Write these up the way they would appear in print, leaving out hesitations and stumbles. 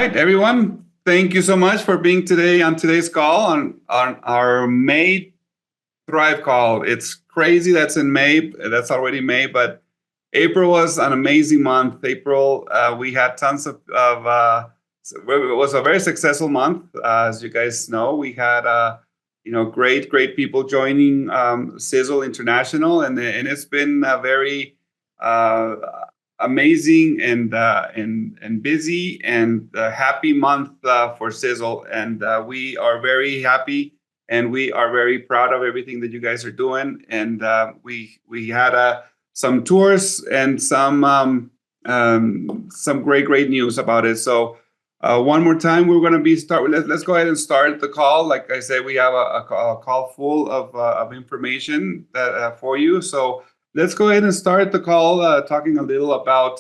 right, everyone. Thank you so much for being today on today's call on our May Thrive call. It's crazy that's in May. That's already May, but April was an amazing month. April, we had tons it was a very successful month. As you guys know, we had great people joining Sisel International, and it's been a very uh, amazing and busy and happy month for Sisel, and we are very happy and we are very proud of everything that you guys are doing. And we had some tours and some great news about it. So one more time, we're going to be start. Let's go ahead and start the call. Like I said, we have a call full of information that, for you. So let's go ahead and start the call talking a little about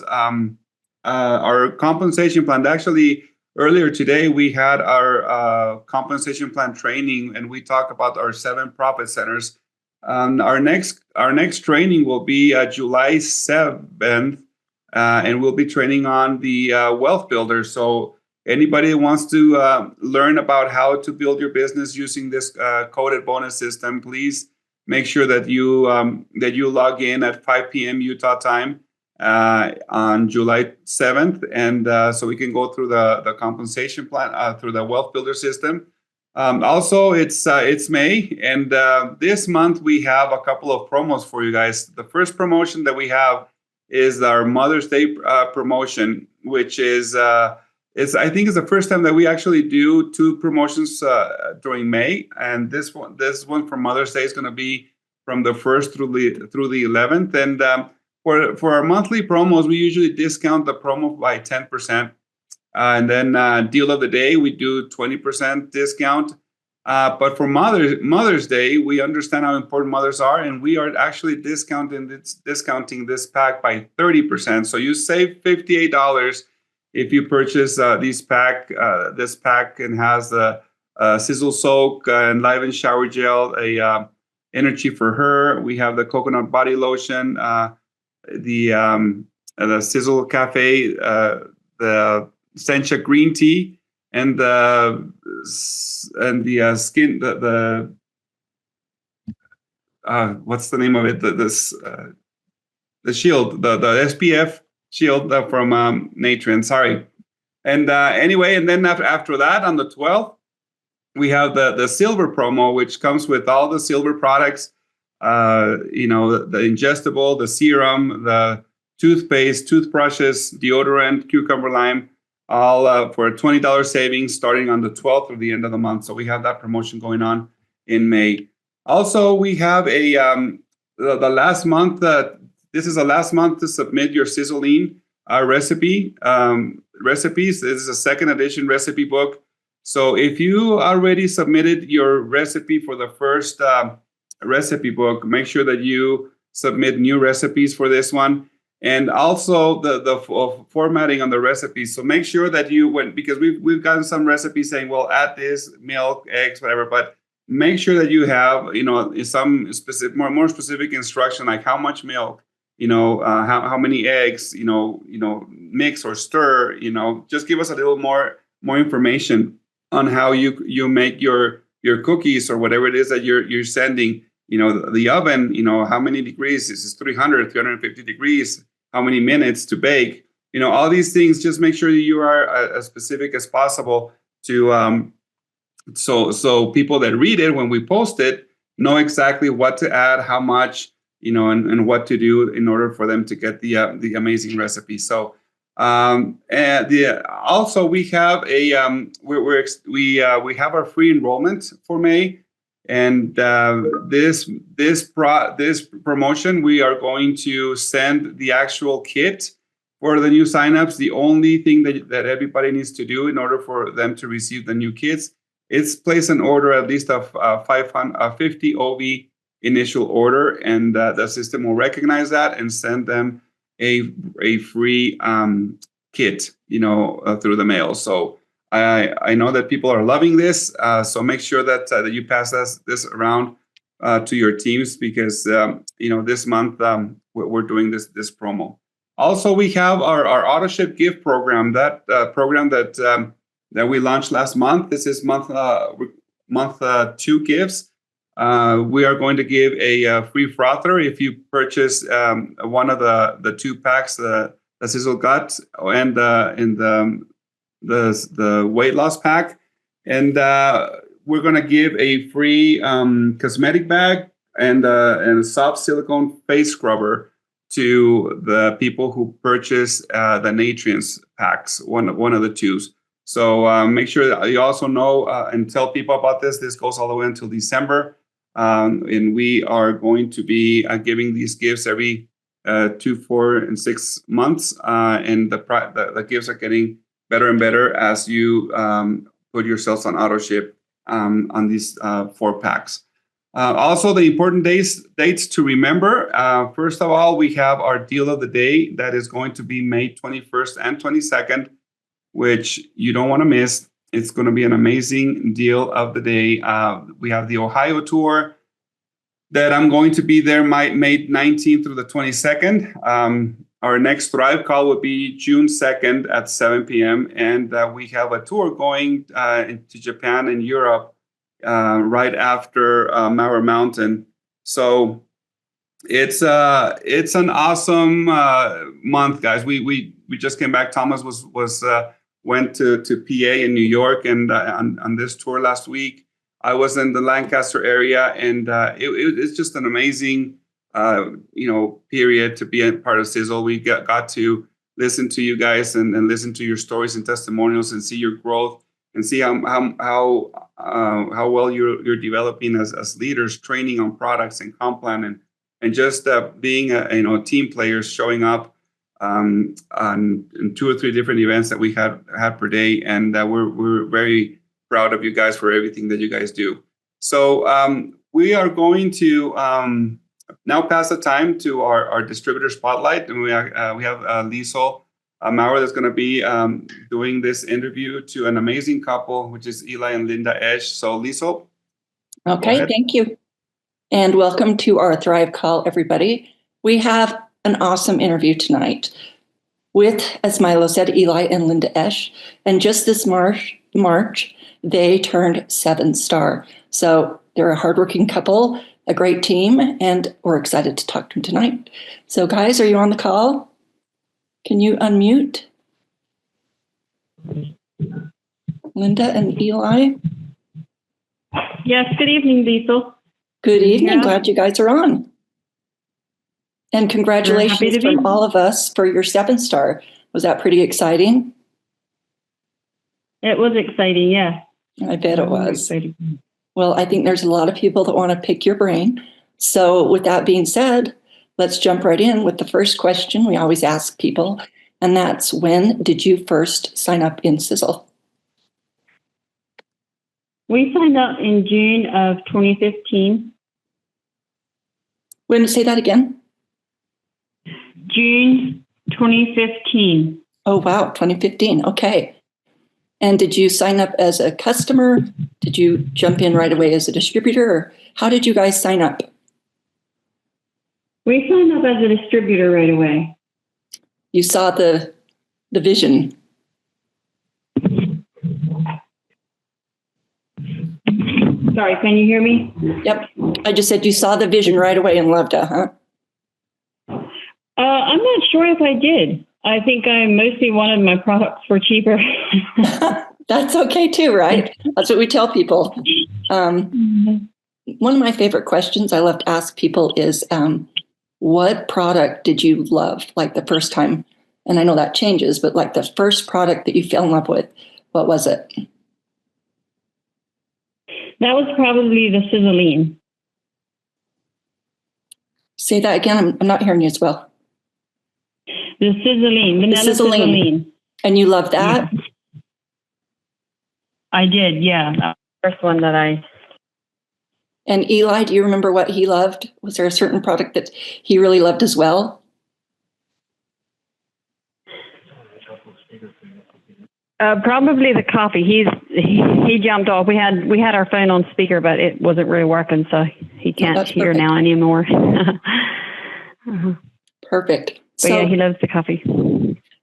our compensation plan. Actually, earlier today, we had our compensation plan training, and we talked about our 7 profit centers. Our next training will be July 7th, and we'll be training on the wealth builder. So anybody who wants to learn about how to build your business using this coded bonus system, please make sure that you log in at 5 p.m. Utah time on July 7th, and so we can go through the compensation plan through the wealth builder system. Also, it's May, and this month we have a couple of promos for you guys. The first promotion that we have is our Mother's Day promotion, which is I think it's the first time that we actually do 2 promotions during May, and this one for Mother's Day is going to be from the 1st through the 11th. And for our monthly promos, we usually discount the promo by 10%. And then deal of the day, we do 20% discount. But for Mother's Day, we understand how important mothers are, and we are actually discounting this pack by 30%. So you save $58 if you purchase this pack, and has the Sizzle Soak and Live Shower Gel, a energy for her. We have the coconut body lotion, the Sizzle Cafe, the Sencha green tea, and the skin what's the name of it? The shield, the SPF shield from Natron. Sorry. And anyway, and then after that, on the 12th, we have the silver promo, which comes with all the silver products. The ingestible, the serum, the toothpaste, toothbrushes, deodorant, cucumber lime, all for a $20 savings starting on the 12th through the end of the month. So we have that promotion going on in May. Also, we have the last month. This is the last month to submit your Sizzling recipes. This is a 2nd edition recipe book. So if you already submitted your recipe for the first recipe book, make sure that you submit new recipes for this one. And also the formatting on the recipes. So make sure that because we've gotten some recipes saying, well, add this, milk, eggs, whatever, but make sure that you have, some specific, more specific instruction, like how much milk, how many eggs, mix or stir, just give us a little more information on how you make your cookies or whatever it is that you're sending. The oven, how many degrees? Is 350 degrees? How many minutes to bake? All these things, just make sure that you are as specific as possible to so people that read it when we post it know exactly what to add, how much, and what to do in order for them to get the amazing recipe. So also we have we have our free enrollment for May. And this promotion, we are going to send the actual kit for the new signups. The only thing that everybody needs to do in order for them to receive the new kits is place an order, at least of 50 OV initial order, and the system will recognize that and send them a free kit, through the mail. So I know that people are loving this, so make sure that you pass this around to your teams, because this month we're doing this promo. Also, we have our Autoship GIFT Program, that program that we launched last month. This is month 2 gifts. We are going to give a free frother if you purchase one of the 2 packs, the Sisel Gut and the weight loss pack. And we're going to give a free cosmetic bag and a soft silicone face scrubber to the people who purchase the nutrients packs, one of the 2s. So make sure that you also know and tell people about this. This goes all the way until December. And we are going to be giving these gifts every 2, 4, and 6 months. And the gifts are getting better and better as you put yourselves on Autoship on these 4 packs. Also, the important dates to remember. First of all, we have our deal of the day that is going to be May 21st and 22nd, which you don't want to miss. It's going to be an amazing deal of the day. We have the Ohio tour that I'm going to be there May 19th through the 22nd. Our next Thrive call will be June 2nd at 7 p.m. And we have a tour going into Japan and Europe right after Mower Mountain. So it's an awesome month, guys. We just came back. Thomas went to PA in New York and on this tour last week. I was in the Lancaster area, and it's just an amazing period to be a part of Sisel. We got to listen to you guys and listen to your stories and testimonials and see your growth and see how well you're developing as leaders, training on products and comp plan and just being team players, showing up on 2 or 3 different events that we had per day, and we're very proud of you guys for everything that you guys do. So we are going to now pass the time to our distributor spotlight, and we have Sisel Mower that's going to be doing this interview to an amazing couple, which is Eli and Linda Esch. So Sisel. Okay, thank you. And welcome to our Thrive call, everybody. We have an awesome interview tonight with, as Milo said, Eli and Linda Esch. And just this March, they turned 7-star. So they're a hardworking couple, a great team, and we're excited to talk to them tonight. So guys, are you on the call? Can you unmute? Linda and Eli? Yes, good evening, Sisel. Good evening. Glad you guys are on. And congratulations from all of us for your 7-star. Was that pretty exciting? It was exciting, yeah. I bet it was. Well, I think there's a lot of people that want to pick your brain. So with that being said, let's jump right in with the first question we always ask people, and that's, when did you first sign up in Sisel? We signed up in June of 2015. When, say that again? June 2015. Oh, wow, 2015. Okay. And did you sign up as a customer? Did you jump in right away as a distributor? Or how did you guys sign up? We signed up as a distributor right away. You saw the vision. Sorry, can you hear me? Yep. I just said you saw the vision right away and loved it, huh? I'm not sure if I did. I think I mostly wanted my products for cheaper. That's okay too, right? That's what we tell people. One of my favorite questions I love to ask people is, what product did you love, like the first time? And I know that changes, but like the first product that you fell in love with, what was it? That was probably the Siseline. Say that again. I'm not hearing you as well. The Siseline, vanilla Siseline. And you love that? I did, yeah. That was the first one that I... And Eli, do you remember what he loved? Was there a certain product that he really loved as well? Probably the coffee. He jumped off. We had our phone on speaker, but it wasn't really working, so he can't hear now anymore. Perfect. But yeah, he loves the coffee.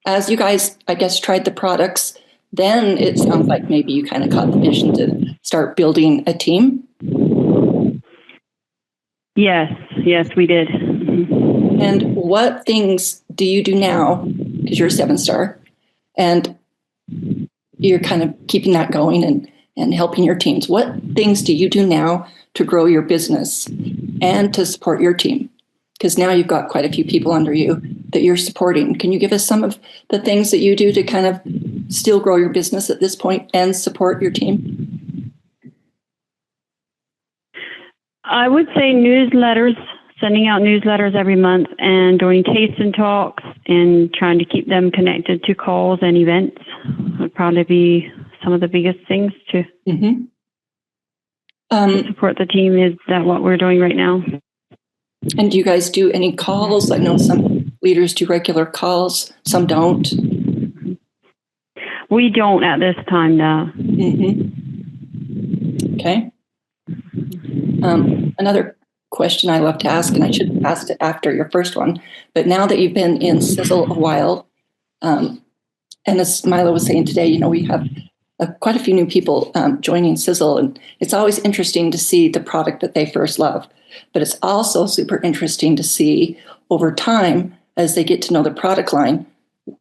As you guys, I guess, tried the products, then it sounds like maybe you kind of caught the vision to start building a team. Yes, we did. And what things do you do now? Because you're a 7-star, and you're kind of keeping that going and helping your teams. What things do you do now to grow your business and to support your team? Because now you've got quite a few people under you that you're supporting. Can you give us some of the things that you do to kind of still grow your business at this point and support your team? I would say newsletters, sending out newsletters every month, and doing taste and talks and trying to keep them connected to calls and events would probably be some of the biggest things to support the team. Is that what we're doing right now? And do you guys do any calls? I know some leaders do regular calls, some don't. We don't at this time, no. Okay. Another question I love to ask, and I should have asked it after your first one, but now that you've been in Sisel a while, and as Milo was saying today, we have quite a few new people joining Sisel, and it's always interesting to see the product that they first love. But it's also super interesting to see over time, as they get to know the product line,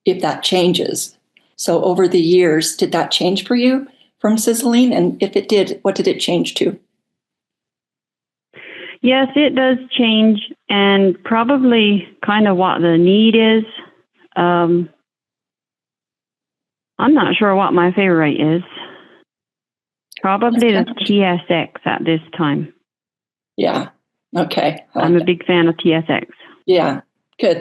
if that changes. So over the years, did that change for you from sizzling? And if it did, what did it change to? Yes, it does change, and probably kind of what the need is. I'm not sure what my favorite is. Probably the TSX at this time. Yeah. Okay. I'm a big fan of TSX. Yeah. Good.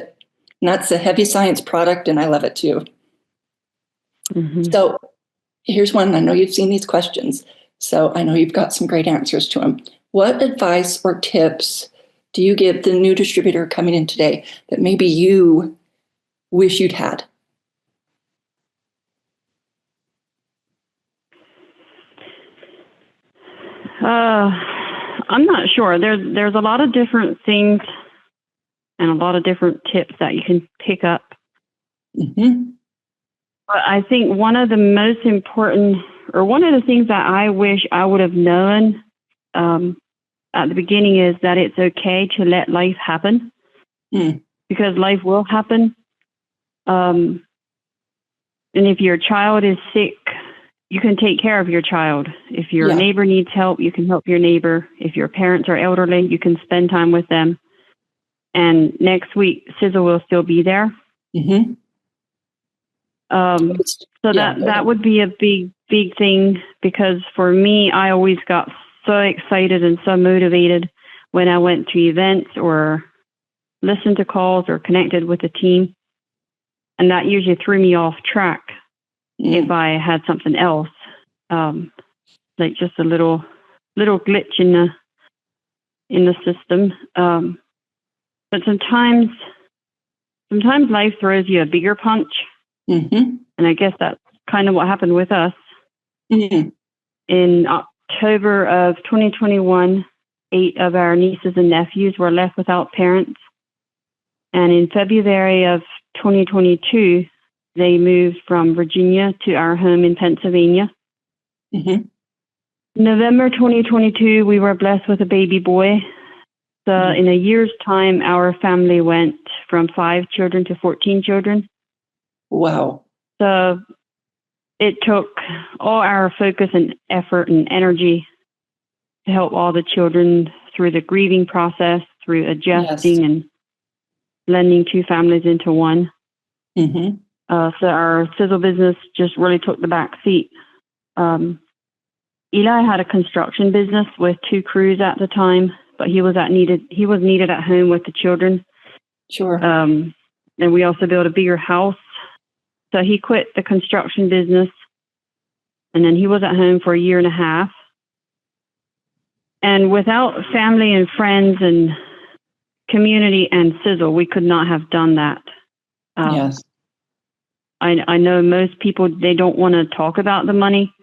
And that's a heavy science product, and I love it too. So here's one. I know you've seen these questions, so I know you've got some great answers to them. What advice or tips do you give the new distributor coming in today that maybe you wish you'd had? I'm not sure. There's a lot of different things and a lot of different tips that you can pick up. But I think one of the most important, or one of the things that I wish I would have known at the beginning, is that it's okay to let life happen, because life will happen. And if your child is sick, you can take care of your child. If your neighbor needs help, you can help your neighbor. If your parents are elderly, you can spend time with them. And next week, Sisel will still be there. So that would be a big thing, because for me, I always got so excited and so motivated when I went to events or listened to calls or connected with the team. And that usually threw me off track if I had something else, like just a little glitch in the system. But sometimes life throws you a bigger punch. And I guess that's kind of what happened with us. In October of 2021, 8 of our nieces and nephews were left without parents. And in February of 2022, they moved from Virginia to our home in Pennsylvania. November 2022, we were blessed with a baby boy. So in a year's time, our family went from 5 children to 14 children. Wow. So it took all our focus and effort and energy to help all the children through the grieving process, through adjusting and blending 2 families into one. So our Sisel business just really took the back seat. Eli had a construction business with 2 crews at the time, but he was needed at home with the children. Sure. And we also built a bigger house. So he quit the construction business, and then he was at home for a year and a half. And without family and friends and community and Sisel, we could not have done that. Yes. I know most people, they don't want to talk about the money.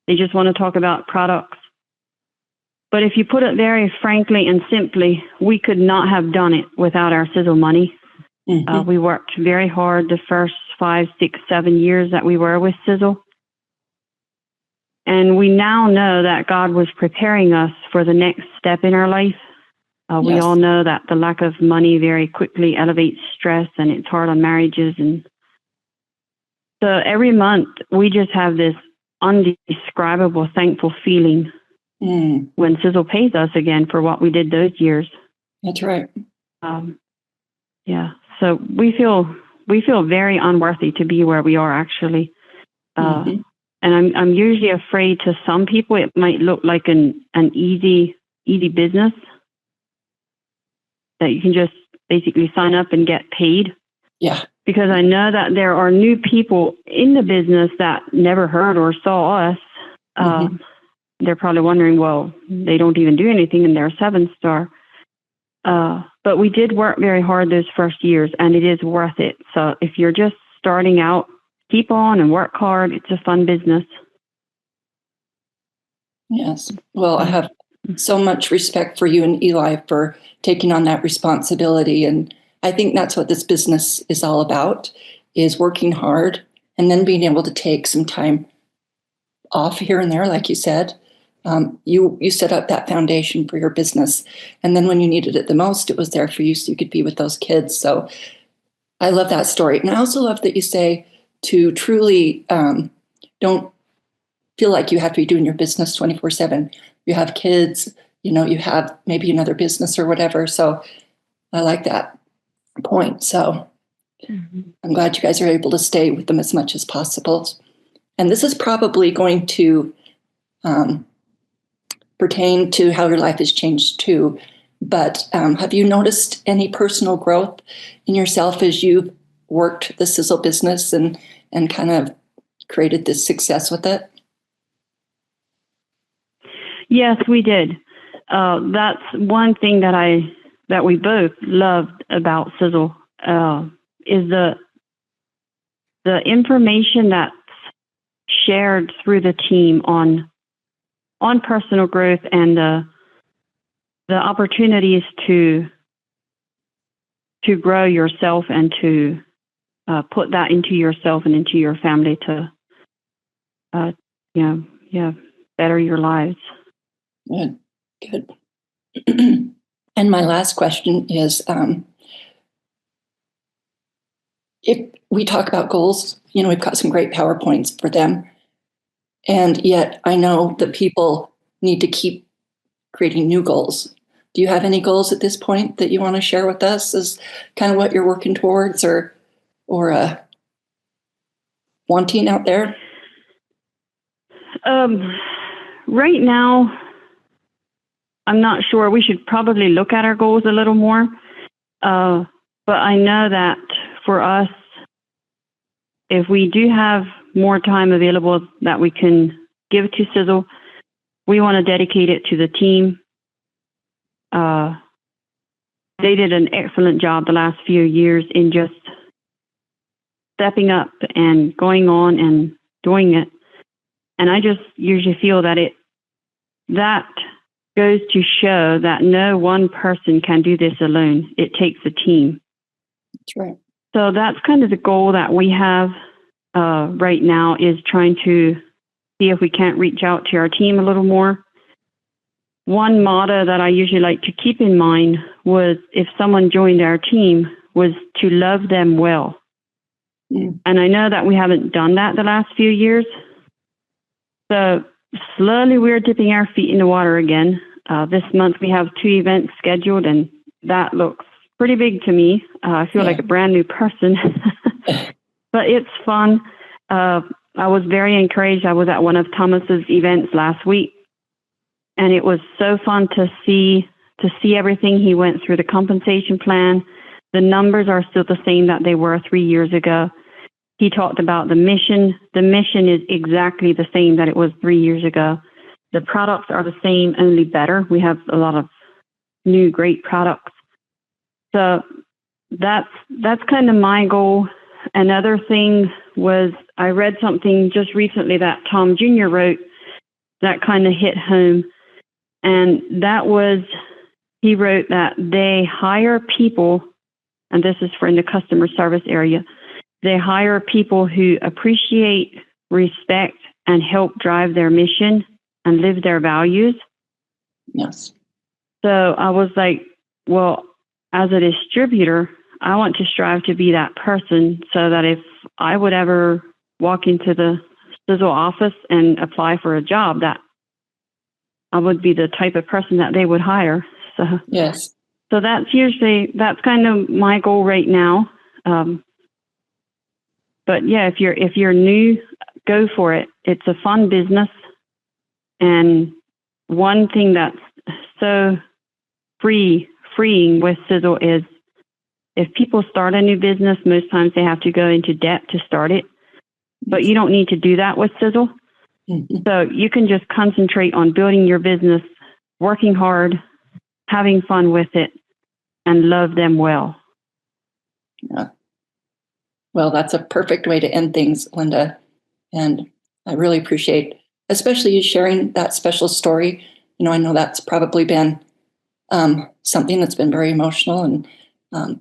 They just want to talk about products. But if you put it very frankly and simply, we could not have done it without our Sisel money. Mm-hmm. We worked very hard the first 5, 6, 7 years that we were with Sisel. And we now know that God was preparing us for the next step in our life. We Yes. all know that the lack of money very quickly elevates stress, and it's hard on marriages. And so every month we just have this undescribable thankful feeling when Sisel pays us again for what we did those years. That's right. Yeah. So we feel very unworthy to be where we are, actually. And I'm usually afraid to some people it might look like an easy business that you can just basically sign up and get paid. Yeah. Because I know that there are new people in the business that never heard or saw us. They're probably wondering, well, they don't even do anything and they're a 7-star. But we did work very hard those first years, and it is worth it. So if you're just starting out, keep on and work hard. It's a fun business. Yes. Well, I have so much respect for you and Eli for taking on that responsibility. And I think that's what this business is all about, is working hard and then being able to take some time off here and there, like you said. You set up that foundation for your business. And then when you needed it the most, it was there for you so you could be with those kids. So I love that story. And I also love that you say to truly don't feel like you have to be doing your business 24/7. You have kids, you have maybe another business or whatever. So I like that point. So I'm glad you guys are able to stay with them as much as possible. And this is probably going to pertain to how your life has changed too. But have you noticed any personal growth in yourself as you've worked the Sisel business and kind of created this success with it? Yes, we did. That's one thing that we both loved about Sisel is the information that's shared through the team on personal growth and the opportunities to grow yourself and to put that into yourself and into your family to better your lives. Good. And my last question is, if we talk about goals, we've got some great PowerPoints for them. And yet I know that people need to keep creating new goals. Do you have any goals at this point that you want to share with us as kind of what you're working towards or wanting out there? Right now, I'm not sure. We should probably look at our goals a little more. But I know that for us, if we do have more time available that we can give to Sisel, we want to dedicate it to the team. They did an excellent job the last few years in just stepping up and going on and doing it. And I just usually feel that that goes to show that no one person can do this alone. It takes a team. That's right. So that's kind of the goal that we have right now, is trying to see if we can't reach out to our team a little more. One motto that I usually like to keep in mind was, if someone joined our team, was to love them well. And I know that we haven't done that the last few years. So slowly we're dipping our feet in the water again. This month we have 2 events scheduled, and that looks pretty big to me. I feel like a brand new person, but it's fun. I was very encouraged. I was at one of Thomas's events last week, and it was so fun to see everything he went through, the compensation plan. The numbers are still the same that they were 3 years ago. He talked about the mission. The mission is exactly the same that it was 3 years ago. The products are the same, only better. We have a lot of new, great products. So that's kind of my goal. Another thing was, I read something just recently that Tom Jr. wrote that kind of hit home. And that was, he wrote that they hire people, and this is for in the customer service area. They hire people who appreciate, respect, and help drive their mission and live their values. Yes. So I was like, well, as a distributor, I want to strive to be that person so that if I would ever walk into the Sisel office and apply for a job, that I would be the type of person that they would hire. So yes. So that's kind of my goal right now. But yeah, if you're new, go for it. It's a fun business. And one thing that's so freeing with Sisel is if people start a new business, most times they have to go into debt to start it. But you don't need to do that with Sisel. Mm-hmm. So you can just concentrate on building your business, working hard, having fun with it, and love them well. Yeah. Well, that's a perfect way to end things, Linda. And I really appreciate, especially you sharing that special story. I know that's probably been something that's been very emotional, and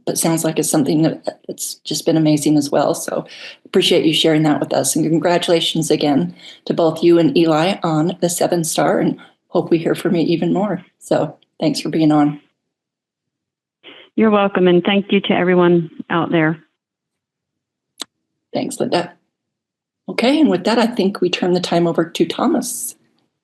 but sounds like it's something that's just been amazing as well. So appreciate you sharing that with us. And congratulations again to both you and Eli on the 7-star, and hope we hear from you even more. So thanks for being on. You're welcome, and thank you to everyone out there. Thanks, Linda. Okay, and with that, I think we turn the time over to Thomas.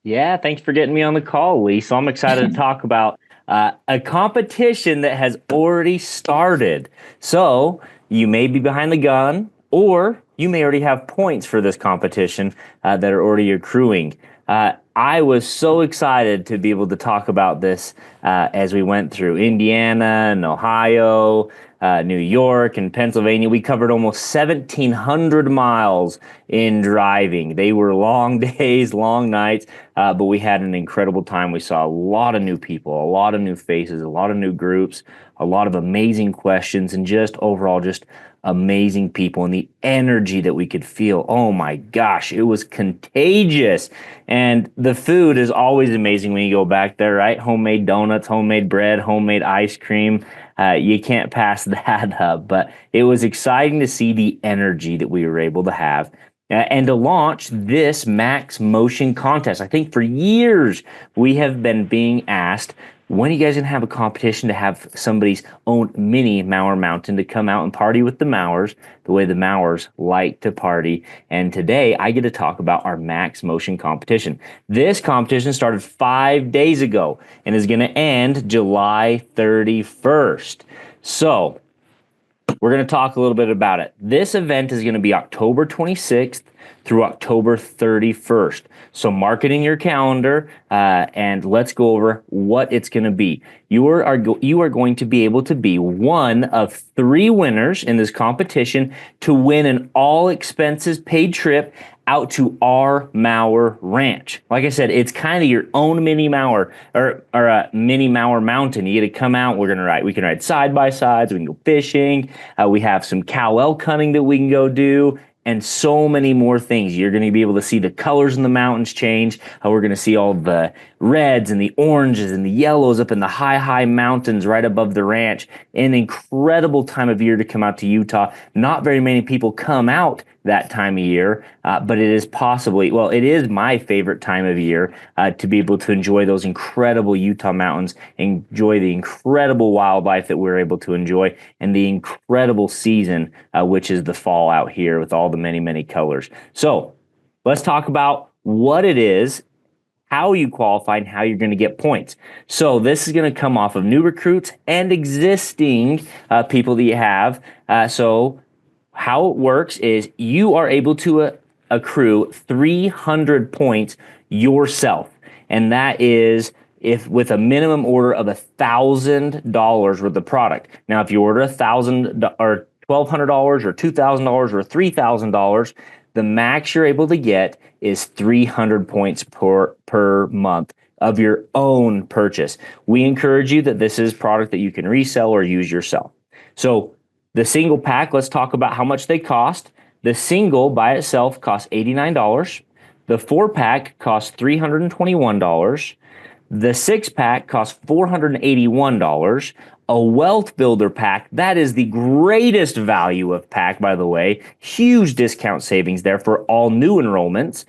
Yeah, thanks for getting me on the call, Lee. So I'm excited to talk about a competition that has already started. So you may be behind the gun, or you may already have points for this competition that are already accruing. I was so excited to be able to talk about this as we went through Indiana and Ohio, New York and Pennsylvania. We covered almost 1,700 miles in driving. They were long days, long nights, but we had an incredible time. We saw a lot of new people, a lot of new faces, a lot of new groups, a lot of amazing questions, and just overall just amazing people, and the energy that we could feel. Oh my gosh, it was contagious. And the food is always amazing when you go back there, right? Homemade donuts, homemade bread, homemade ice cream. You can't pass that up. But it was exciting to see the energy that we were able to have and to launch this MAXMotion contest. I think for years we have been being asked, when are you guys going to have a competition to have somebody's own mini Mower Mountain to come out and party with the Mowers the way the Mowers like to party? And today I get to talk about our MAXMotion competition. This competition started 5 days ago and is going to end July 31st. So we're going to talk a little bit about it. This event is going to be October 26th through October 31st. So mark it in your calendar, and let's go over what it's going to be. You are going to be able to be one of 3 winners in this competition to win an all expenses paid trip out to our Mower Ranch. Like I said, it's kind of your own mini Mower or a mini Mower Mountain. You get to come out. We can ride side by sides. We can go fishing. We have some cow elk hunting that we can go do, and so many more things. You're going to be able to see the colors in the mountains change. We're going to see all the reds and the oranges and the yellows up in the high mountains right above the ranch. An incredible time of year to come out to Utah. Not very many people come out that time of year, but it is my favorite time of year to be able to enjoy those incredible Utah mountains, enjoy the incredible wildlife that we're able to enjoy, and the incredible season, which is the fall out here with all the many colors. So let's talk about what it is, how you qualify, and how you're going to get points. So this is going to come off of new recruits and existing people that you have. So how it works is you are able to accrue 300 points yourself. And that is if with a minimum order of $1,000 worth of product. Now, if you order $1,000 or $1,200 or $2,000 or $3,000, the max you're able to get is 300 points per month of your own purchase. We encourage you that this is product that you can resell or use yourself. So the single pack, let's talk about how much they cost. The single by itself costs $89. The 4-pack costs $321. The 6-pack costs $481. a wealth builder pack, that is the greatest value of pack, by the way. Huge discount savings there for all new enrollments,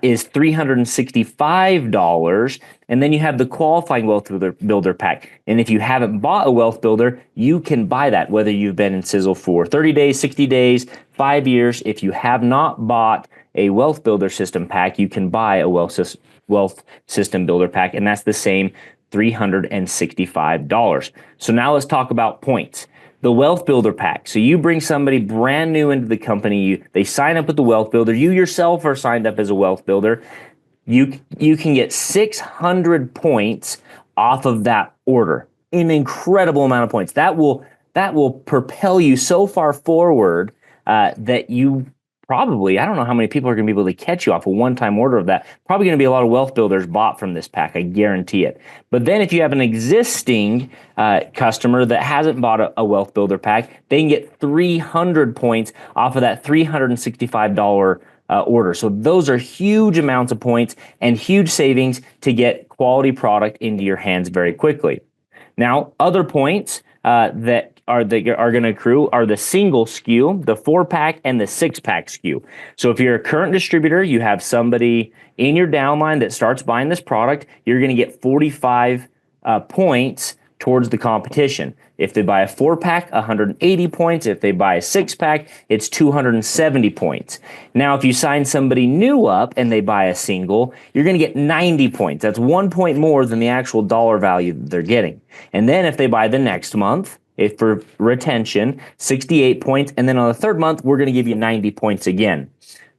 is $365. And then you have the qualifying wealth builder pack. And if you haven't bought a wealth builder, you can buy that, whether you've been in Sisel for 30 days, 60 days, 5 years. If you have not bought a wealth builder system pack, you can buy a wealth system builder pack, and that's the same $365. So now let's talk about points. The wealth builder pack. So you bring somebody brand new into the company, they sign up with the wealth builder, you yourself are signed up as a wealth builder. You can get 600 points off of that order. An incredible amount of points. That will propel you so far forward that you probably, I don't know how many people are going to be able to catch you off a one-time order of that. Probably going to be a lot of wealth builders bought from this pack, I guarantee it. But then if you have an existing customer that hasn't bought a wealth builder pack, they can get 300 points off of that $365 order. So those are huge amounts of points and huge savings to get quality product into your hands very quickly. Now, other points that are going to accrue are the single SKU, the 4-pack, and the 6-pack SKU. So if you're a current distributor, you have somebody in your downline that starts buying this product, you're going to get 45 points towards the competition. If they buy a 4-pack, 180 points. If they buy a 6-pack, it's 270 points. Now, if you sign somebody new up and they buy a single, you're going to get 90 points. That's 1 point more than the actual dollar value that they're getting. And then if they buy the next month, if for retention, 68 points. And then on the third month, we're going to give you 90 points again.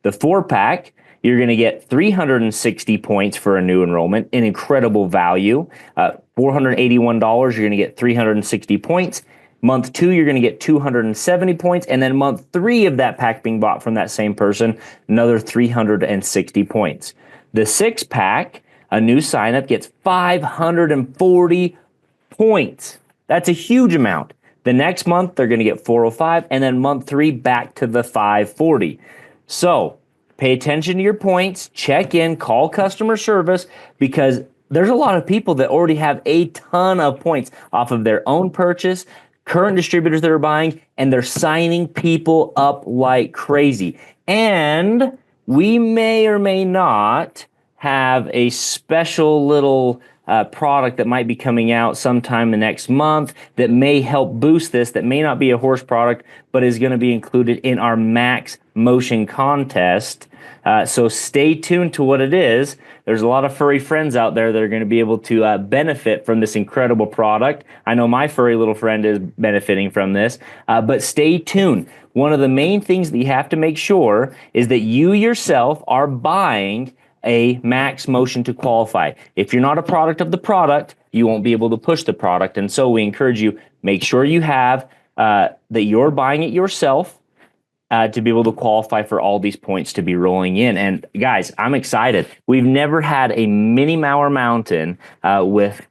The 4-pack, you're going to get 360 points for a new enrollment, an incredible value. $481, you're going to get 360 points. Month 2, you're going to get 270 points. And then month 3 of that pack being bought from that same person, another 360 points. The 6-pack, a new sign-up gets 540 points. That's a huge amount. The next month, they're going to get 405, and then month 3, back to the 540. So pay attention to your points, check in, call customer service, because there's a lot of people that already have a ton of points off of their own purchase, current distributors that are buying, and they're signing people up like crazy. And we may or may not have a special little product that might be coming out sometime the next month that may help boost this, that may not be a horse product, but is going to be included in our MAXMotion contest. So stay tuned to what it is. There's a lot of furry friends out there that are going to be able to benefit from this incredible product. I know my furry little friend is benefiting from this, but stay tuned. One of the main things that you have to make sure is that you yourself are buying a MAXMotion to qualify. If you're not a product of the product, you won't be able to push the product. And so we encourage you, make sure you have that you're buying it yourself to be able to qualify for all these points to be rolling in. And guys, I'm excited. We've never had a mini Mower Mountain with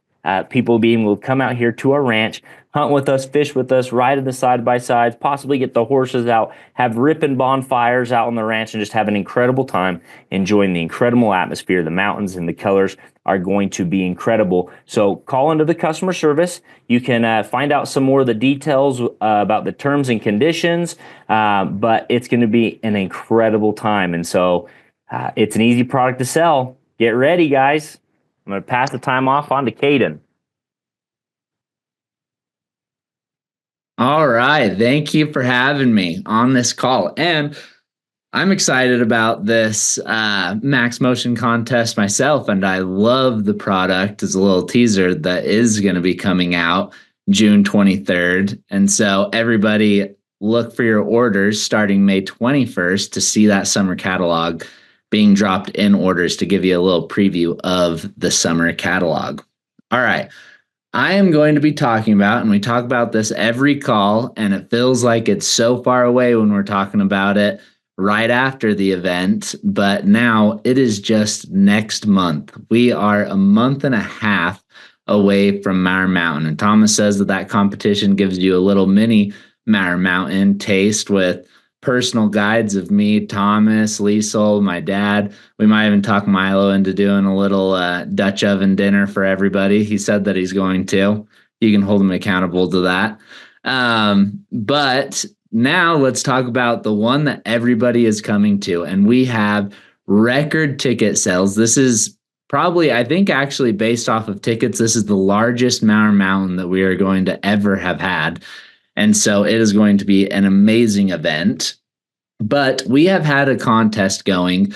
people being able to come out here to our ranch, hunt with us, fish with us, ride in the side-by-sides, possibly get the horses out, have ripping bonfires out on the ranch, and just have an incredible time enjoying the incredible atmosphere. The mountains and the colors are going to be incredible. So call into the customer service. You can find out some more of the details about the terms and conditions, but it's going to be an incredible time. And so it's an easy product to sell. Get ready, guys. I'm going to pass the time off on to Caden. All right. Thank you for having me on this call. And I'm excited about this MAXMotion contest myself, and I love the product. As a little teaser that is going to be coming out June 23rd. And so everybody look for your orders starting May 21st to see that summer catalog being dropped in orders to give you a little preview of the summer catalog. All right. I am going to be talking about, and we talk about this every call, and it feels like it's so far away when we're talking about it right after the event, but now it is just next month. We are a month and a half away from Mower Mountain, and Thomas says that competition gives you a little mini Mower Mountain taste with personal guides of me, Thomas, Sisel, my dad. We might even talk Milo into doing a little Dutch oven dinner for everybody. He said that he's going to. you can hold them accountable to that. But now let's talk about the one that everybody is coming to, and we have record ticket sales. This is probably, I think, actually based off of tickets, this is the largest Mower Mountain that we are going to ever have had. And so it is going to be an amazing event. But we have had a contest going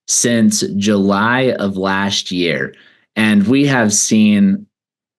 since July of last year, and we have seen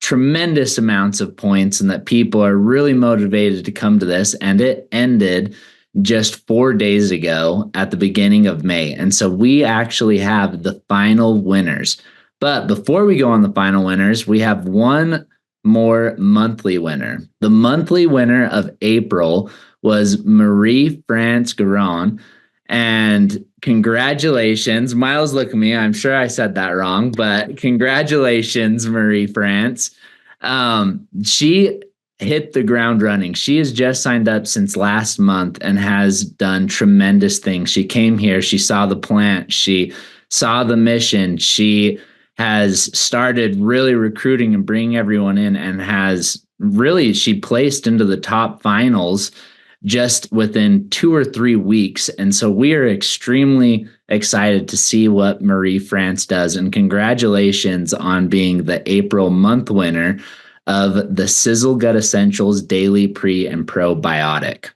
tremendous amounts of points and that people are really motivated to come to this. And it ended just 4 days ago at the beginning of May. And so we actually have the final winners. But before we go on the final winners, we have one more monthly winner. The monthly winner of April was Marie-France Garon. And congratulations. Miles, look at me. I'm sure I said that wrong, but congratulations, Marie-France. She hit the ground running. She has just signed up since last month and has done tremendous things. She came here. She saw the plant. She saw the mission. She has started really recruiting and bringing everyone in, and she placed into the top finals just within 2 or 3 weeks. And so we are extremely excited to see what Marie-France does. And congratulations on being the April month winner of the Sisel Gut Essentials Daily Pre and Probiotic.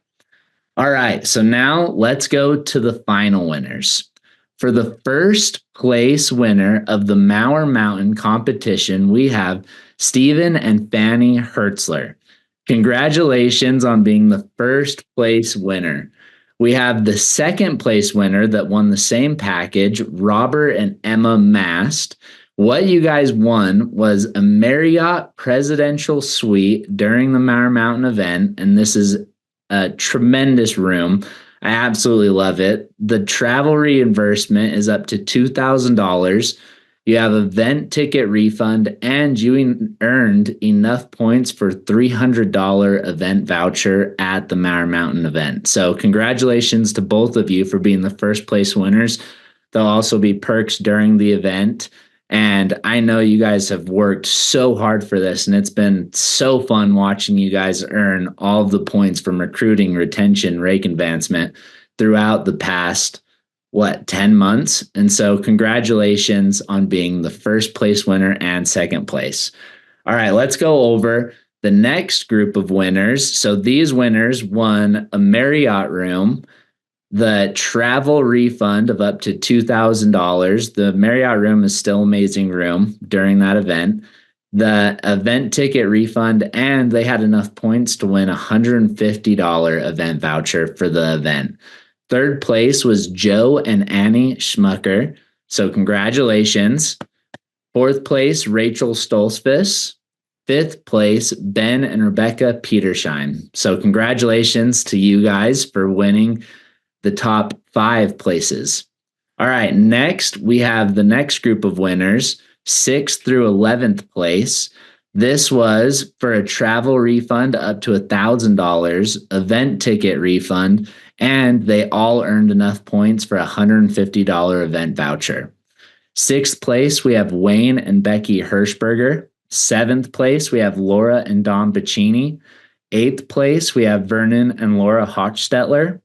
All right, so now let's go to the final winners. For the first place winner of the Mower Mountain competition, we have Stephen and Fanny Hertzler. Congratulations on being the first place winner. We have the second place winner that won the same package, Robert and Emma Mast. What you guys won was a Marriott presidential suite during the Mower Mountain event, and this is a tremendous room. I absolutely love it. The travel reimbursement is up to $2,000. You have event ticket refund, and you earned enough points for $300 event voucher at the Mower Mountain event. So congratulations to both of you for being the first place winners. There'll also be perks during the event. And I know you guys have worked so hard for this, and it's been so fun watching you guys earn all of the points from recruiting, retention, rake advancement throughout the past 10 months. And so congratulations on being the first place winner and second place. All right, let's go over the next group of winners. So these winners won a Marriott room, the travel refund of up to $2,000. The Marriott room is still an amazing room during that event. The event ticket refund, and they had enough points to win a $150 event voucher for the event. Third place was Joe and Annie Schmucker. So congratulations. Fourth place, Rachel Stolzfus. Fifth place, Ben and Rebecca Petersheim. So congratulations to you guys for winning the top 5 places. All right, next we have the next group of winners, 6th through 11th place. This was for a travel refund up to $1,000, event ticket refund, and they all earned enough points for a $150 event voucher. 6th place, we have Wayne and Becky Hirschberger. 7th place, we have Laura and Don Bacchini. 8th place, we have Vernon and Laura Hochstetler.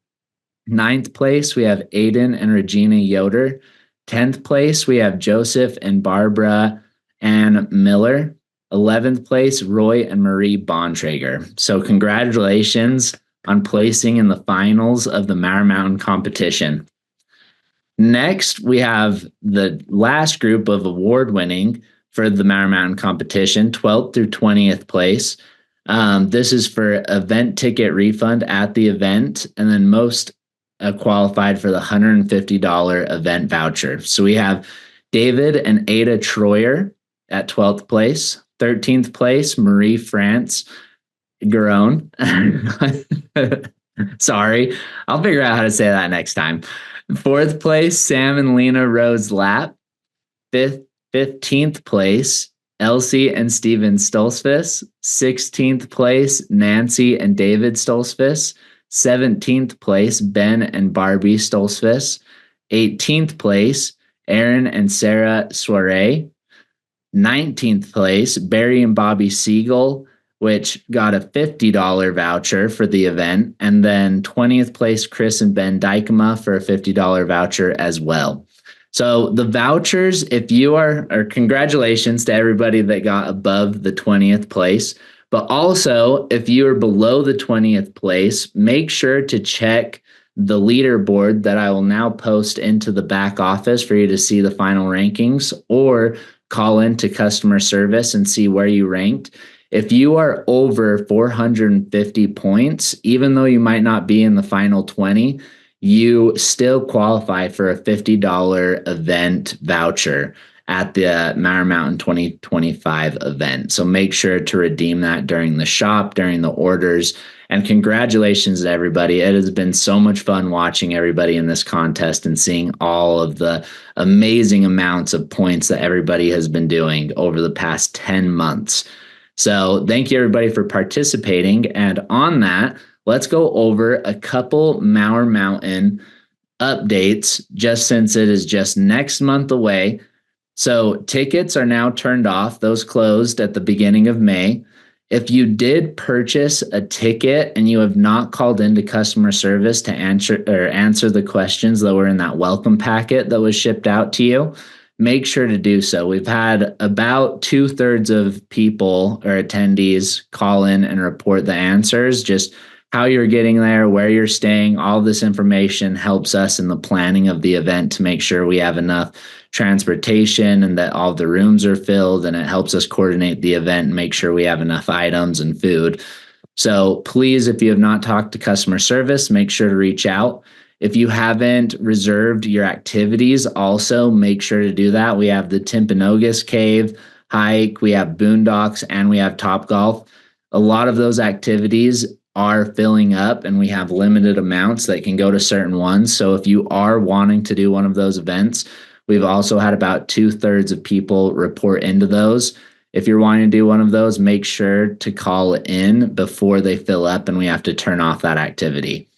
9th place, we have Aiden and Regina Yoder. 10th place, we have Joseph and Barbara Ann Miller. 11th place, Roy and Marie Bontrager. So congratulations on placing in the finals of the Mower Mountain competition. Next, we have the last group of award winning for the Mower Mountain competition, 12th through 20th place. This is for event ticket refund at the event, and then most qualified for the $150 event voucher. So we have David and Ada Troyer at 12th place. 13th place, Marie-France Garon. Sorry, I'll figure out how to say that next time. 4th place, Sam and Lena Rose Lapp. 15th place, Elsie and Steven Stolzfus. 16th place, Nancy and David Stolzfus. 17th place, Ben and Barbie Stolzfus. 18th place, Aaron and Sarah Soiree. 19th place, Barry and Bobby Siegel. which got a $50 voucher for the event. And then 20th place, Chris and Ben Dykema for a $50 voucher as well. So the vouchers, if you are, or congratulations to everybody that got above the 20th place. But also, if you are below the 20th place, make sure to check the leaderboard that I will now post into the back office for you to see the final rankings, or call into customer service and see where you ranked. If you are over 450 points, even though you might not be in the final 20, you still qualify for a $50 event voucher at the Mower Mountain 2025 event. So make sure to redeem that during the shop, during the orders. And congratulations to everybody. It has been so much fun watching everybody in this contest and seeing all of the amazing amounts of points that everybody has been doing over the past 10 months. So thank you everybody for participating. And on that, let's go over a couple Mower Mountain updates, just since it is just next month away. So tickets are now turned off. Those closed at the beginning of May. If you did purchase a ticket and you have not called into customer service to answer the questions that were in that welcome packet that was shipped out to you, make sure to do so. We've had about 2/3 of people or attendees call in and report the answers, just how you're getting there, where you're staying. All this information helps us in the planning of the event to make sure we have enough transportation and that all the rooms are filled, and it helps us coordinate the event and make sure we have enough items and food. So please, if you have not talked to customer service, make sure to reach out. If you haven't reserved your activities, also make sure to do that. We have the Timpanogos Cave hike, we have Boondocks, and we have Topgolf. A lot of those activities are filling up, and we have limited amounts that can go to certain ones. So if you are wanting to do one of those events, we've also had about 2/3 of people report into those. If you're wanting to do one of those, make sure to call in before they fill up and we have to turn off that activity.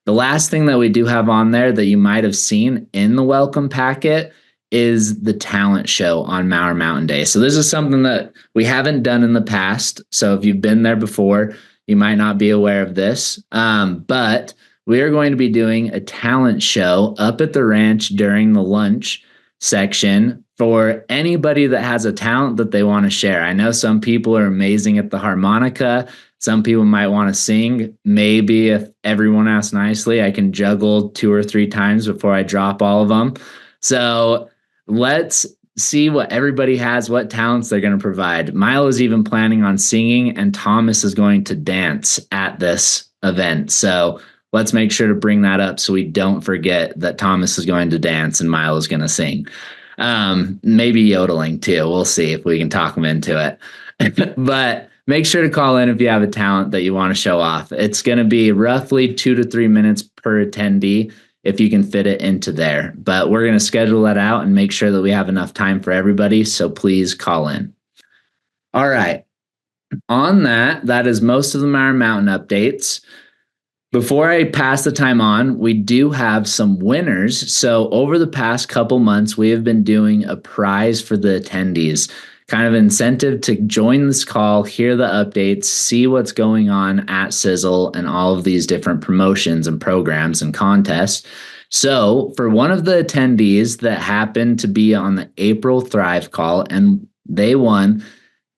The last thing that we do have on there that you might have seen in the welcome packet is the talent show on Mower Mountain Day. So this is something that we haven't done in the past. So if you've been there before, you might not be aware of this, but we are going to be doing a talent show up at the ranch during the lunch section for anybody that has a talent that they want to share. I know some people are amazing at the harmonica. Some people might want to sing. Maybe if everyone asks nicely, I can juggle 2 or 3 times before I drop all of them. So let's see what everybody has, what talents they're going to provide. Milo is even planning on singing, and Thomas is going to dance at this event. So let's make sure to bring that up so we don't forget that Thomas is going to dance and Milo is going to sing. Maybe yodeling too. We'll see if we can talk him into it. But make sure to call in if you have a talent that you want to show off. It's going to be roughly 2 to 3 minutes per attendee if you can fit it into there. But we're going to schedule that out and make sure that we have enough time for everybody. So please call in. All right. On that is most of the Mower Mountain updates. Before I pass the time on, we do have some winners. So over the past couple months, we have been doing a prize for the attendees, kind of incentive to join this call, hear the updates, see what's going on at Sisel and all of these different promotions and programs and contests. So for one of the attendees that happened to be on the April Thrive call, and they won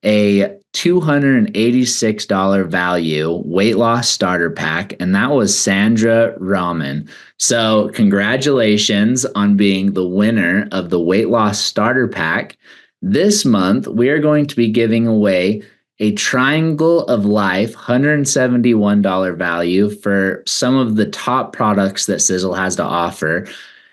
a $286 value weight loss starter pack, and that was Sandra Rahman. So congratulations on being the winner of the weight loss starter pack. This month, we are going to be giving away a Triangle of Life $171 value for some of the top products that Sisel has to offer,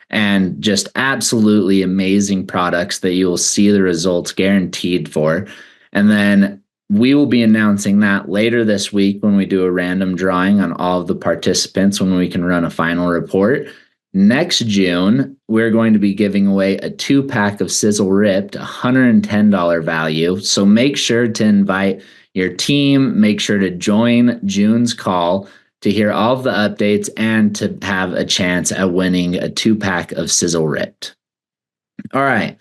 and just absolutely amazing products that you will see the results guaranteed for. And then we will be announcing that later this week when we do a random drawing on all of the participants when we can run a final report. Next June, we're going to be giving away a 2-pack of Sisel Ripped, $110 value. So make sure to invite your team, make sure to join June's call to hear all of the updates and to have a chance at winning a 2-pack of Sisel Ripped. All right.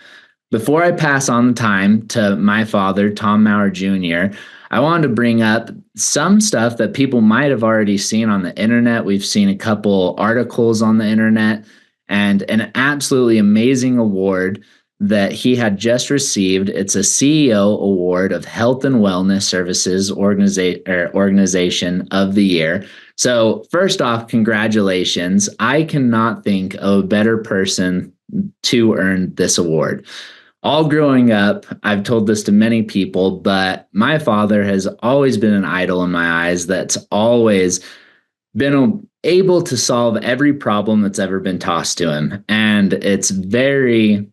Before I pass on the time to my father, Tom Mower Jr., I wanted to bring up some stuff that people might have already seen on the internet. We've seen a couple articles on the internet, and an absolutely amazing award that he had just received. It's a CEO award of Health and Wellness Services Organization of the Year. So first off, congratulations. I cannot think of a better person to earn this award. All growing up, I've told this to many people, but my father has always been an idol in my eyes that's always been able to solve every problem that's ever been tossed to him. And it's very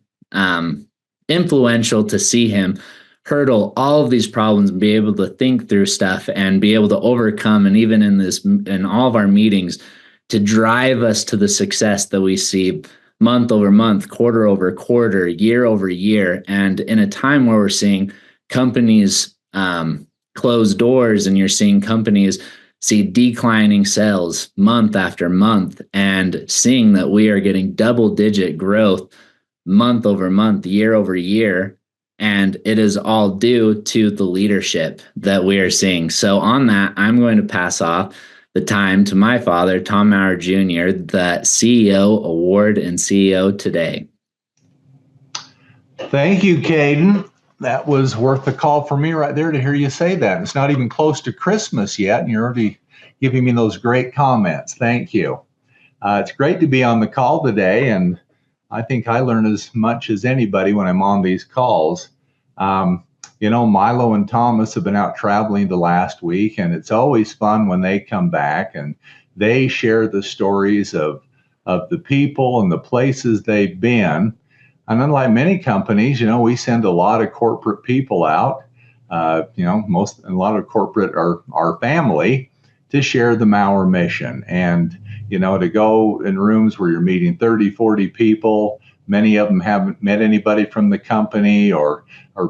influential to see him hurdle all of these problems and be able to think through stuff and be able to overcome. And even in all of our meetings, to drive us to the success that we see month over month, quarter over quarter, year over year. And in a time where we're seeing companies close doors, and you're seeing companies see declining sales month after month, and seeing that we are getting double-digit growth month over month, year over year, and it is all due to the leadership that we are seeing. So on that, I'm going to pass off the time to my father, Tom Mower Jr., the CEO Award and CEO today. Thank you, Caden. That was worth the call for me right there to hear you say that. It's not even close to Christmas yet, and you're already giving me those great comments. Thank you. It's great to be on the call today, and I think I learn as much as anybody when I'm on these calls. Milo and Thomas have been out traveling the last week, and it's always fun when they come back and they share the stories of the people and the places they've been. And unlike many companies, we send a lot of corporate people out. A lot of corporate are our family to share the Mower mission. And, to go in rooms where you're meeting 30, 40 people, many of them haven't met anybody from the company or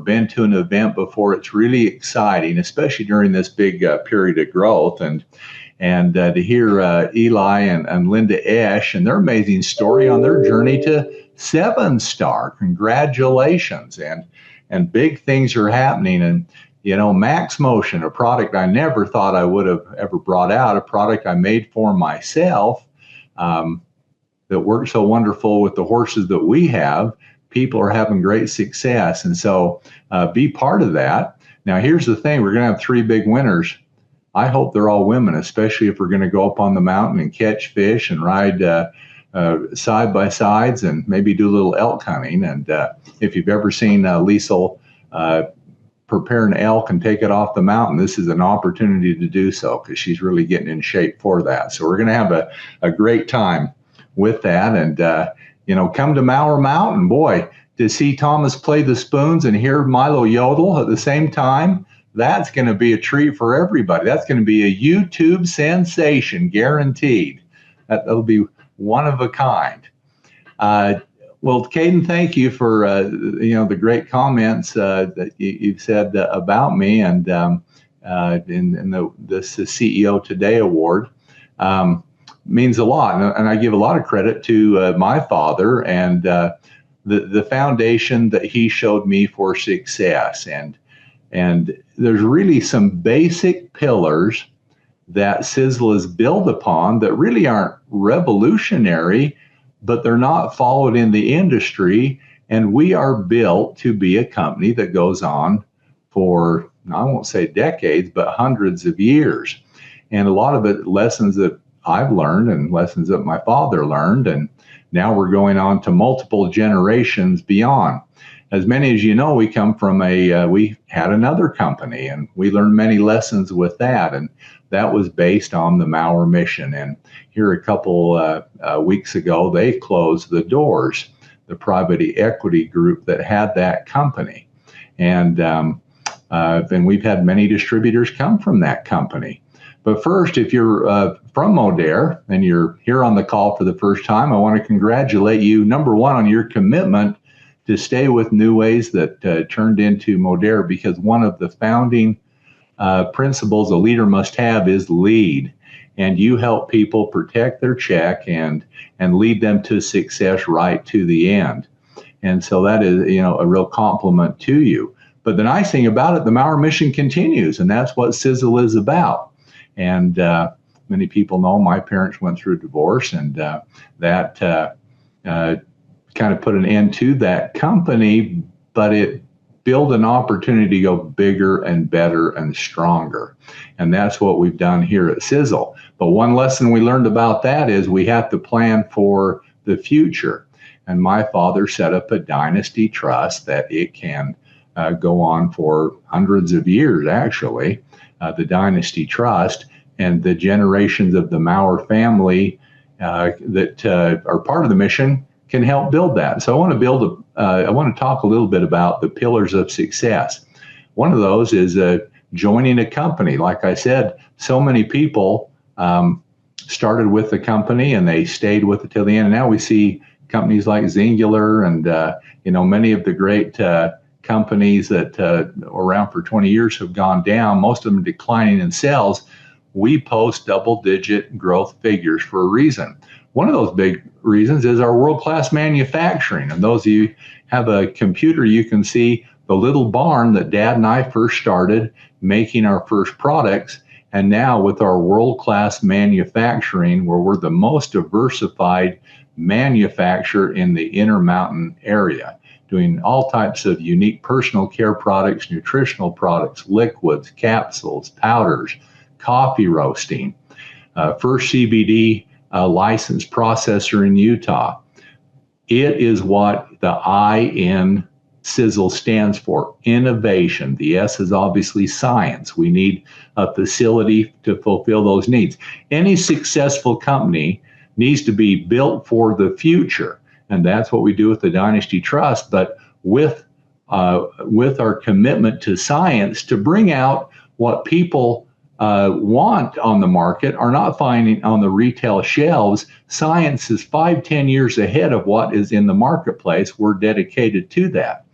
been to an event before. It's really exciting, especially during this big period of growth. And to hear Eli and Linda Esch and their amazing story on their journey to 7-star. Congratulations. And big things are happening. And, MAXMotion, a product I never thought I would have ever brought out, a product I made for myself that works so wonderful with the horses that we have. People are having great success. And so be part of that. Now, here's the thing. We're going to have 3 big winners. I hope they're all women, especially if we're going to go up on the mountain and catch fish and ride side by sides and maybe do a little elk hunting. And if you've ever seen Liesel prepare an elk and take it off the mountain, this is an opportunity to do so because she's really getting in shape for that. So we're going to have a great time with that. And, come to Mower Mountain. Boy, to see Thomas play the spoons and hear Milo yodel at the same time, that's going to be a treat for everybody. That's going to be a YouTube sensation, guaranteed. That'll be one of a kind. Well, Caden, thank you for the great comments that you've said about me and in this CEO Today Award. Means a lot, and I give a lot of credit to my father and the foundation that he showed me for success. And there's really some basic pillars that Sisel is built upon that really aren't revolutionary, but they're not followed in the industry. And we are built to be a company that goes on for, I won't say decades, but hundreds of years. And a lot of it lessons that I've learned and lessons that my father learned. And now we're going on to multiple generations beyond. As many as you know, we come from we had another company and we learned many lessons with that. And that was based on the Mower mission. And here a couple weeks ago, they closed the doors, the private equity group that had that company. And then we've had many distributors come from that company. But first, if you're from Modere and you're here on the call for the first time, I want to congratulate you, number one, on your commitment to stay with New Ways that turned into Modere, because one of the founding principles a leader must have is lead. And you help people protect their check and lead them to success right to the end. And so that is, a real compliment to you. But the nice thing about it, the Mower mission continues, and that's what Sisel is about. And many people know my parents went through a divorce, and that kind of put an end to that company, but it built an opportunity to go bigger and better and stronger. And that's what we've done here at Sisel. But one lesson we learned about that is we have to plan for the future. And my father set up a dynasty trust that it can go on for hundreds of years, actually, the dynasty trust, and the generations of the Mower family that are part of the mission can help build that. So I want to talk a little bit about the pillars of success. One of those is joining a company. Like I said, so many people started with the company and they stayed with it till the end. And now we see companies like Singular and many of the great companies that were around for 20 years have gone down. Most of them declining in sales. We post double-digit growth figures for a reason. One of those big reasons is our world-class manufacturing. And those of you who have a computer, you can see the little barn that Dad and I first started making our first products. And now with our world-class manufacturing, where we're the most diversified manufacturer in the Intermountain area, doing all types of unique personal care products, nutritional products, liquids, capsules, powders, coffee roasting, first CBD licensed processor in Utah. It is what the I in Sisel stands for, innovation. The S is obviously science. We need a facility to fulfill those needs. Any successful company needs to be built for the future, and that's what we do with the Dynasty Trust, but with our commitment to science to bring out what people want on the market are not finding on the retail shelves. Science is 5-10 years ahead of what is in the marketplace. We're dedicated to that.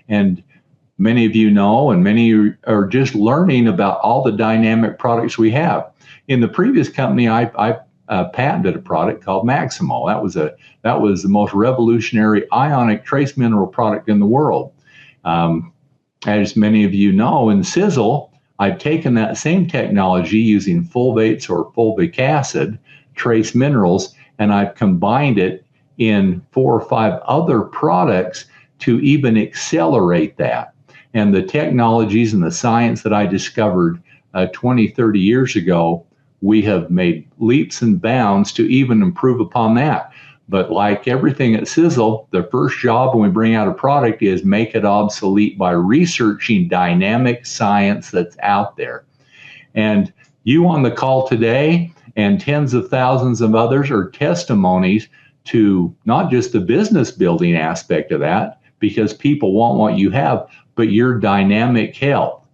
And many of you know, and many are just learning about all the dynamic products we have. In the previous company, I patented a product called MAXMotion. That was the most revolutionary ionic trace mineral product in the world. As many of you know, in Sisel, I've taken that same technology using fulvates or fulvic acid, trace minerals, and I've combined it in 4 or 5 other products to even accelerate that. And the technologies and the science that I discovered 20, 30 years ago, we have made leaps and bounds to even improve upon that. But like everything at Sisel, the first job when we bring out a product is make it obsolete by researching dynamic science that's out there. And you on the call today and tens of thousands of others are testimonies to not just the business building aspect of that, because people want what you have, but your dynamic health.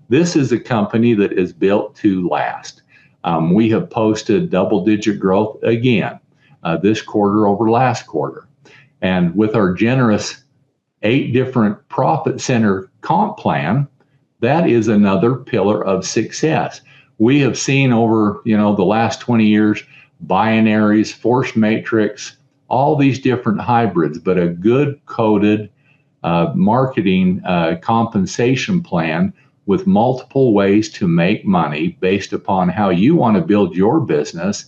This is a company that is built to last. We have posted double-digit growth again. This quarter over last quarter. And with our generous 8 different profit center comp plan, that is another pillar of success. We have seen over, the last 20 years, binaries, force matrix, all these different hybrids, but a good coded marketing compensation plan with multiple ways to make money based upon how you want to build your business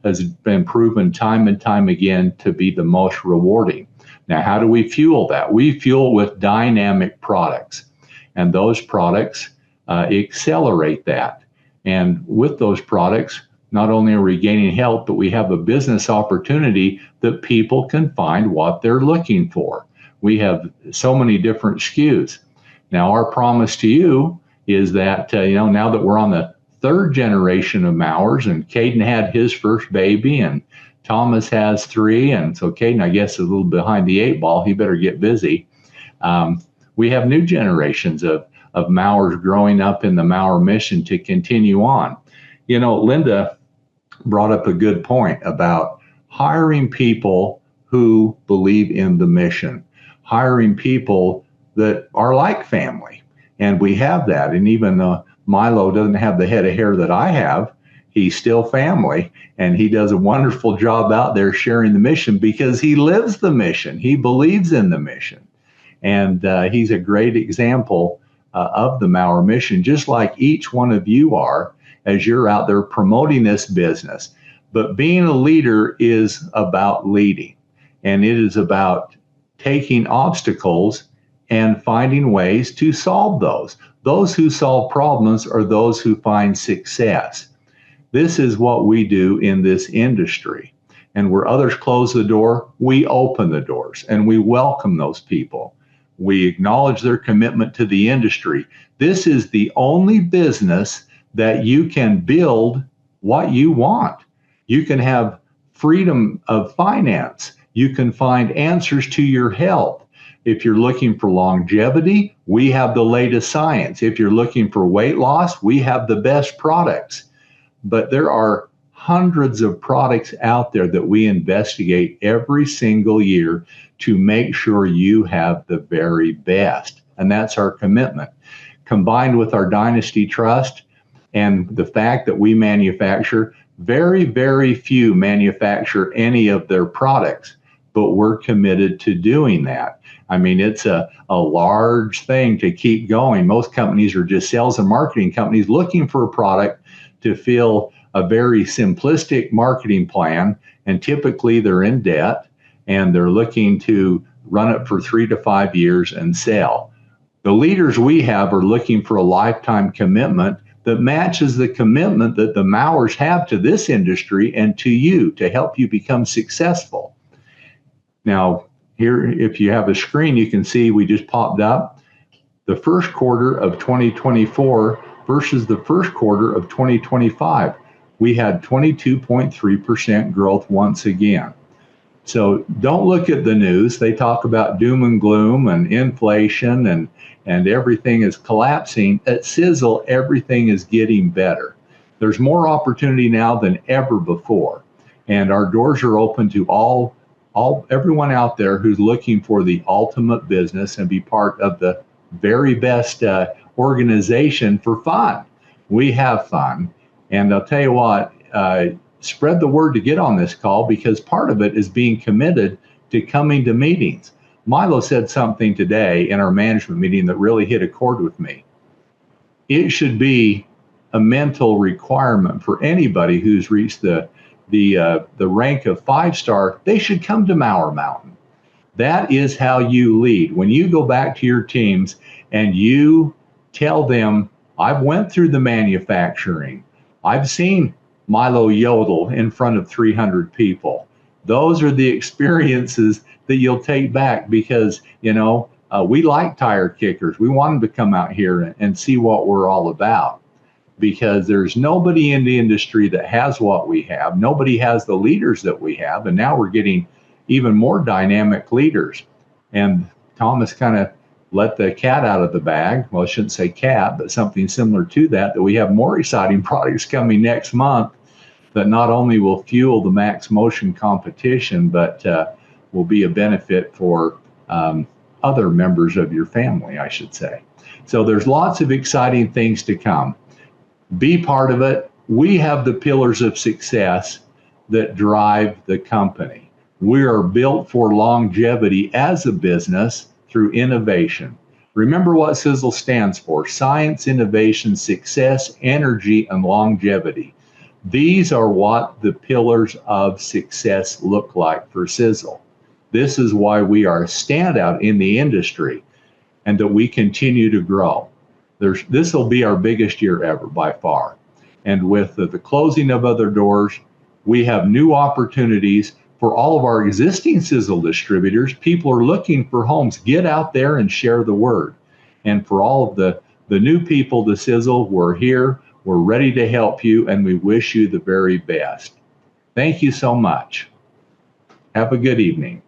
has been proven time and time again to be the most rewarding. Now, how do we fuel that? We fuel with dynamic products, and those products accelerate that. And with those products, not only are we gaining health, but we have a business opportunity that people can find what they're looking for. We have so many different SKUs. Now, our promise to you is that, now that we're on the 3rd generation of Mowers, and Caden had his first baby, and Thomas has 3, and so Caden, I guess, is a little behind the 8 ball. He better get busy. We have new generations of Mowers growing up in the Mower mission to continue on. Linda brought up a good point about hiring people who believe in the mission, hiring people that are like family, and we have that. And even Milo doesn't have the head of hair that I have. He's still family, and he does a wonderful job out there sharing the mission because he lives the mission. He believes in the mission. And he's a great example of the Mower mission, just like each one of you are as you're out there promoting this business. But being a leader is about leading, and it is about taking obstacles and finding ways to solve those. Those who solve problems are those who find success. This is what we do in this industry. And where others close the door, we open the doors and we welcome those people. We acknowledge their commitment to the industry. This is the only business that you can build what you want. You can have freedom of finance. You can find answers to your health. If you're looking for longevity, we have the latest science. If you're looking for weight loss, we have the best products. But there are hundreds of products out there that we investigate every single year to make sure you have the very best. And that's our commitment. Combined with our Dynasty Trust and the fact that we manufacture, very, very few manufacture any of their products, but we're committed to doing that. I mean, it's a large thing to keep going. Most companies are just sales and marketing companies looking for a product to fill a very simplistic marketing plan, and typically they're in debt and they're looking to run it for 3 to 5 years and sell. The leaders we have are looking for a lifetime commitment that matches the commitment that the Mowers have to this industry and to you to help you become successful. Now, here, if you have a screen, you can see we just popped up the first quarter of 2024 versus the first quarter of 2025. We had 22.3% growth once again. So don't look at the news. They talk about doom and gloom and inflation and everything is collapsing. At Sisel, everything is getting better. There's more opportunity now than ever before. And our doors are open to everyone out there who's looking for the ultimate business and be part of the very best organization for fun. We have fun. And I'll tell you what, spread the word to get on this call, because part of it is being committed to coming to meetings. Milo said something today in our management meeting that really hit a chord with me. It should be a mental requirement for anybody who's reached the rank of 5-star. They should come to Mower Mountain. That is how you lead. When you go back to your teams and you tell them, I've went through the manufacturing. I've seen Milo yodel in front of 300 people. Those are the experiences that you'll take back, because, we like tire kickers. We want them to come out here and see what we're all about, because there's nobody in the industry that has what we have. Nobody has the leaders that we have. And now we're getting even more dynamic leaders. And Thomas kind of let the cat out of the bag. Well, I shouldn't say cat, but something similar to that we have more exciting products coming next month that not only will fuel the MAXMotion competition, but will be a benefit for other members of your family, I should say. So there's lots of exciting things to come. Be part of it. We have the pillars of success that drive the company. We are built for longevity as a business through innovation. Remember what Sisel stands for: science, innovation, success, energy, and longevity. These are what the pillars of success look like for Sisel. This is why we are a standout in the industry and that we continue to grow. This will be our biggest year ever by far. And with the closing of other doors, we have new opportunities for all of our existing Sisel distributors. People are looking for homes. Get out there and share the word. And for all of the new people to Sisel, we're here. We're ready to help you, and we wish you the very best. Thank you so much. Have a good evening.